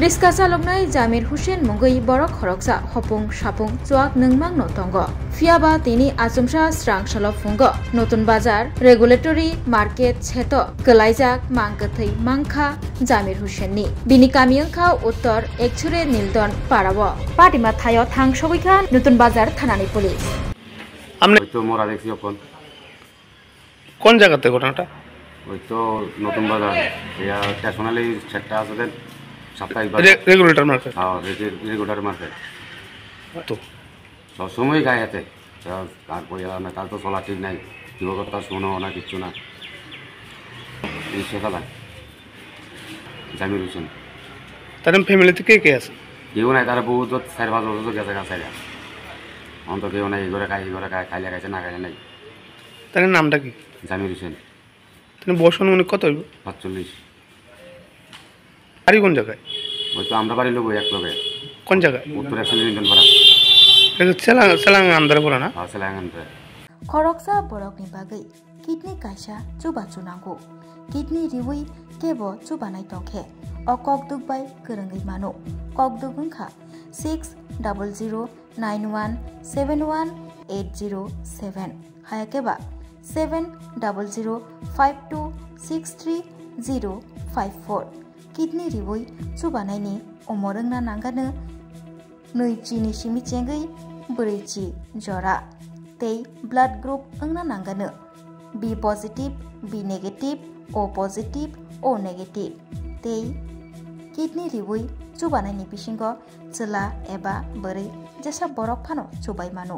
Riska saloknai Jamir Hussein mungoi borok khoroksa hopung sapung chuak nungmang no tongo. Fiaba tini asumsa strang salop fungo. Notun bazar regulatory market cheto kelaijak mangkathai mangkha Jamir Hussein ni. Bini kamiyangkha uttor ekchure nildon parawo. Patima thayo thang soboikha notun bazar thanani police. আমনে ওই তো মোরা দেখছি এখন কোন জায়গাতে ঘটনাটা? ওই তো নতুন বাজার স্টেশনালি সেটটা আছে দেন সাপ্তাহিক রেগুলেটর মার্কেট। হ্যাঁ রেগুলার মার্কেট তো সবসময় গায়ে হাতে তারপরে না তার তো চলা ঠিক নাই কেউ কথা শোনো না কিচ্ছু না এই শেখালা জামির হোসেন তার ফ্যামিলিতে কে কে আছে? কেউ নাই তারা বহুত 4-5 বছর গেছে কাছে অন্ত কেউ নাই এগোরে খায় খাইলে খাইছে না খাইলে নাই। তার নামটা কি? জামির হোসেন। তিনি বয়স অনুমানিক কত হইব? 45। বাড়ি কোন জায়গায়? ওই তো আমরা বাড়ি লোক এক লোকে কোন জায়গায়? উত্তর একশো নিয়ন্ত্রণ করা সেলাং আন্দারে পড়া না? সেলাং আন্দারে। Khoroksa borokni bagai kidney kaisa chuba chunango. Kidney riwi kebo chubanai tongkhe. O kokduk bai kerengai mano. Kokduk ungkha 600091718007 hayakeba 7005263054. Kidney riwi chubanai ni omorengna nangane nui chini simi chengai burichi jora. Tei blood group engna nangane B positive, B negative, O positive, O negative. Tei kidney riwi chubanai ni bisingo chela eba bori jesa borok phano chubai mano.